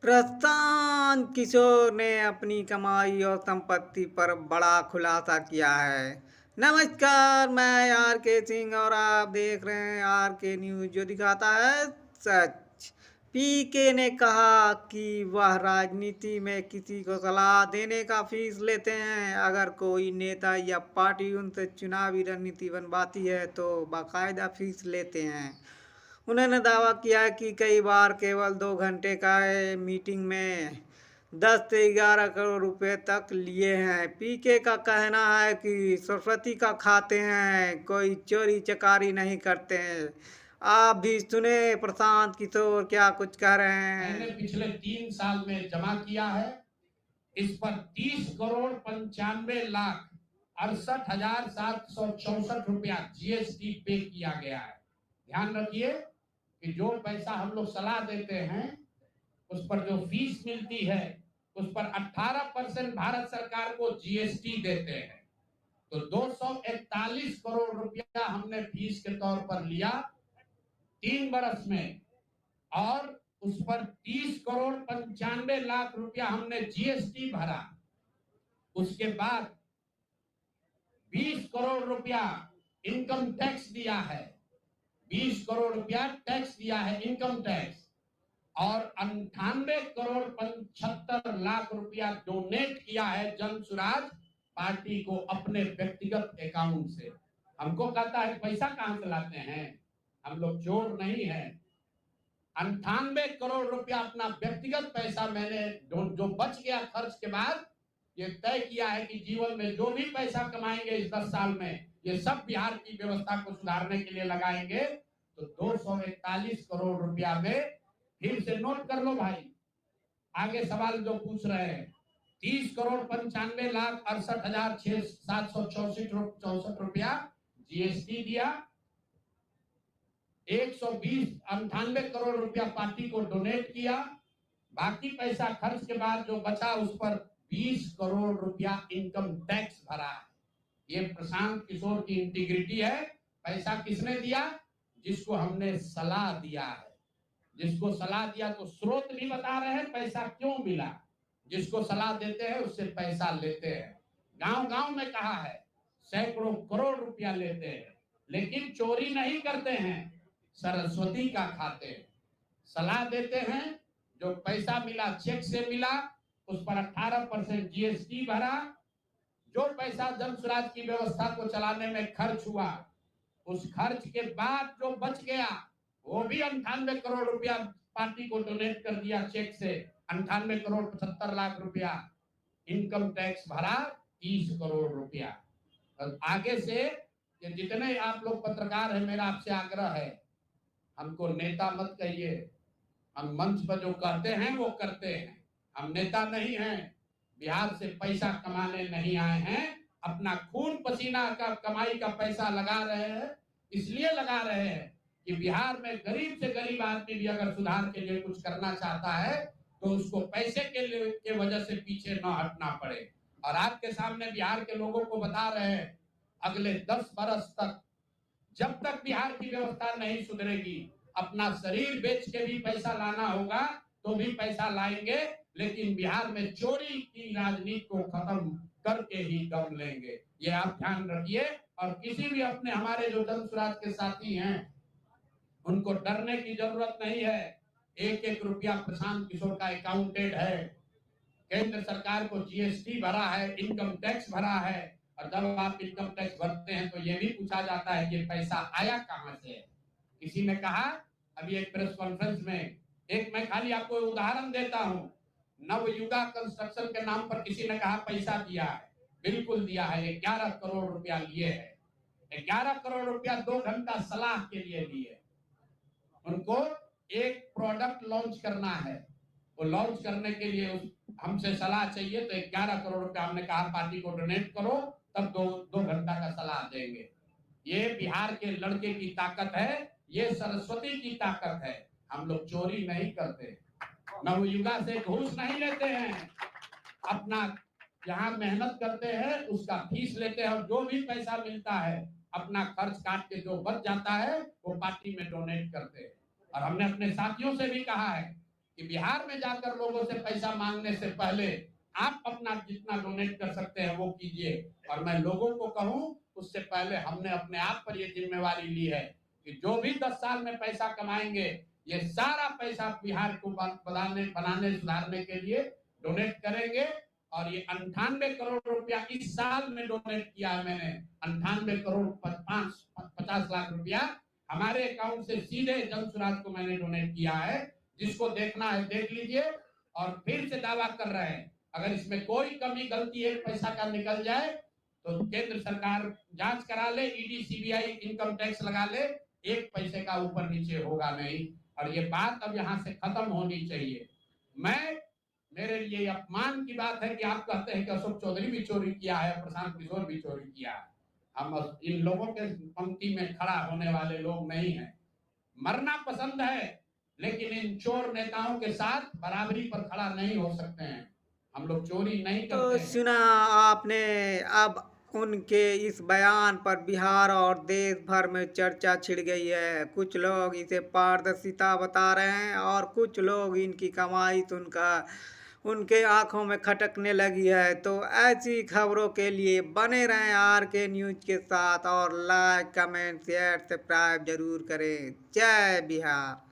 प्रशांत किशोर ने अपनी कमाई और संपत्ति पर बड़ा खुलासा किया है। नमस्कार, मैं आर के सिंह और आप देख रहे हैं आर के न्यूज, जो दिखाता है सच। पीके ने कहा कि वह राजनीति में किसी को सलाह देने का फीस लेते हैं। अगर कोई नेता या पार्टी उनसे चुनावी रणनीति बनवाती है तो बाकायदा फीस लेते हैं। उन्होंने दावा किया कि कई बार केवल 2 घंटे का मीटिंग में 10 से 11 करोड़ रुपए तक लिए हैं। पीके का कहना है कि सरस्वती का खाते हैं, कोई चोरी चकारी नहीं करते हैं। आप भी सुने प्रशांत किशोर क्या कुछ कह रहे हैं। मैंने पिछले 3 साल में जमा किया है। इस पर 30 करोड़ 95 लाख 68,764 रुपया जीएसटी पे किया गया है। ध्यान रखिए कि जो पैसा हम लोग सलाह देते हैं उस पर जो फीस मिलती है उस पर 18% भारत सरकार को जीएसटी देते हैं। तो 241 करोड़ रुपया हमने फीस के तौर पर लिया 3 बरस में, और उस पर 30 करोड़ 95 लाख रुपया हमने जीएसटी भरा। उसके बाद 20 करोड़ रुपया इनकम टैक्स दिया है। 20 करोड़ रुपया टैक्स दिया है, इनकम टैक्स। और 98 करोड़ 75 लाख रुपया डोनेट किया है जन सुराज पार्टी को अपने व्यक्तिगत अकाउंट से। हमको कहता है पैसा कहां से लाते हैं, हम लोग चोर नहीं है। 98 करोड़ रुपया अपना व्यक्तिगत पैसा मैंने जो बच गया खर्च के बाद ये तय किया है कि जीवन में जो भी पैसा कमाएंगे इस 10 साल में ये सब बिहार की व्यवस्था को सुधारने के लिए लगाएंगे। तो 241 करोड़ रुपया में फिर से नोट कर लो भाई, आगे सवाल जो पूछ रहे हैं। 30 करोड़ 95 लाख 68,764 रुपया जीएसटी दिया। 198 करोड़ रुपया पार्टी को डोनेट किया। बाकी पैसा खर्च के बाद जो बचा उस पर 20 करोड़ रुपया इनकम टैक्स भरा। ये प्रशांत किशोर की इंटीग्रिटी है। पैसा किसने दिया? जिसको हमने सलाह दिया है। जिसको सलाह दिया तो स्रोत भी बता रहे हैं पैसा क्यों मिला। जिसको सलाह देते हैं उससे पैसा लेते हैं। गांव गांव में कहा है सैकड़ों करोड़ रुपया लेते हैं, लेकिन चोरी नहीं करते हैं, सरस्वती का खाते हैं। सलाह देते हैं, जो पैसा मिला चेक से मिला उस पर 18% जीएसटी भरा। जो पैसा जन स्वराज की व्यवस्था को चलाने में खर्च हुआ उस खर्च के बाद जो बच गया वो भी 98 करोड़ रुपया पार्टी को डोनेट कर दिया चेक से। 98 करोड़ 75 लाख रुपया इनकम टैक्स भरा, 30 करोड़ रुपया। और आगे से ये जितने आप लोग पत्रकार हैं, मेरा आपसे आग्रह है, हमको नेता मत कहिए। हम मंच पर जो कहते हैं वो करते हैं। हम नेता नहीं हैं, बिहार से पैसा कमाने नहीं आए हैं। अपना खून पसीना का कमाई का पैसा लगा रहे हैं। इसलिए लगा रहे हैं कि बिहार में गरीब से गरीब आदमी भी अगर सुधार के लिए कुछ करना चाहता है तो उसको पैसे के वजह से पीछे न हटना पड़े। और आपके सामने बिहार के लोगों को बता रहे हैं, अगले 10 बरस तक जब तक बिहार की व्यवस्था नहीं सुधरेगी अपना शरीर बेच के भी पैसा लाना होगा तो भी पैसा लाएंगे, लेकिन बिहार में चोरी की राजनीति को खत्म करके ही दम लेंगे। ये आप ध्यान रखिए। और किसी भी अपने हमारे जो जन स्वराज के साथी हैं उनको डरने की जरूरत नहीं है। एक एक रुपया प्रशांत किशोर का अकाउंटेड है। केंद्र सरकार को जीएसटी भरा है, इनकम टैक्स भरा है। और जब आप इनकम टैक्स भरते हैं तो ये भी पूछा जाता है कि पैसा आया कहां से। किसी ने कहा अभी एक प्रेस कॉन्फ्रेंस में, एक मैं खाली आपको उदाहरण देता हूं, नवयुगा कंस्ट्रक्शन के नाम पर किसी ने कहा पैसा दिया है। बिल्कुल दिया है, 11 करोड़ रुपया लिए है। 11 करोड़ रुपया 2 घंटा सलाह के लिए लिए। उनको एक प्रोडक्ट लॉन्च करना है, वो लॉन्च करने के लिए हमसे सलाह चाहिए, तो 11 करोड़ रुपया हमने कहा पार्टी को डोनेट करो, तब 2 घंटा का सलाह देंगे। ये बिहार के लड़के की ताकत है, ये सरस्वती की ताकत है। हम लोग चोरी नहीं करते, नवयुगा से घूस नहीं लेते हैं, अपना जहां मेहनत करते हैं उसका फीस लेते हैं। और जो भी पैसा मिलता है अपना खर्च काट के जो बच जाता है वो पार्टी में डोनेट करते हैं। और हमने अपने साथियों से भी कहा है कि बिहार में जाकर लोगों से पैसा मांगने से पहले आप अपना जितना डोनेट कर सकते हैं वो कीजिए। और मैं लोगों को कहूं, उससे पहले हमने अपने आप पर ये जिम्मेवारी ली है कि जो भी 10 साल में पैसा कमाएंगे, ये सारा पैसा बिहार को बनाने सुधारने के लिए डोनेट करेंगे। और ये 98 करोड़ रुपया इस साल में डोनेट किया है मैंने। 98 करोड़ 50 लाख रुपया हमारे अकाउंट से सीधे जन सुराज को मैंने डोनेट किया है। जिसको देखना है देख लीजिए। और फिर से दावा कर रहे हैं, अगर इसमें कोई कमी गलती एक पैसा का निकल जाए तो केंद्र सरकार जांच करा ले, ईडी सीबीआई इनकम टैक्स लगा ले, एक पैसे का ऊपर नीचे होगा नहीं। और ये बात अब यहाँ से खत्म होनी चाहिए। मेरे लिए अपमान की बात है कि आप कहते हैं कि अशोक चौधरी भी चोरी किया है, प्रशांत किशोर भी चोरी किया है। हम इन लोगों के पंक्ति में खड़ा होने वाले लोग नहीं हैं। मरना पसंद है, लेकिन इन चोर नेताओं के साथ बराबरी पर खड़ा नहीं हो सकते हैं। हम लोग चोरी नहीं तो करते हैं। सुना आपने, अब उनके इस बयान पर बिहार और देश भर में चर्चा छिड़ गई है। कुछ लोग इसे पारदर्शिता बता रहे हैं और कुछ लोग इनकी कमाई सुनकर उनके आंखों में खटकने लगी है। तो ऐसी खबरों के लिए बने रहें आर के न्यूज के साथ और लाइक कमेंट शेयर सब्सक्राइब जरूर करें। जय बिहार।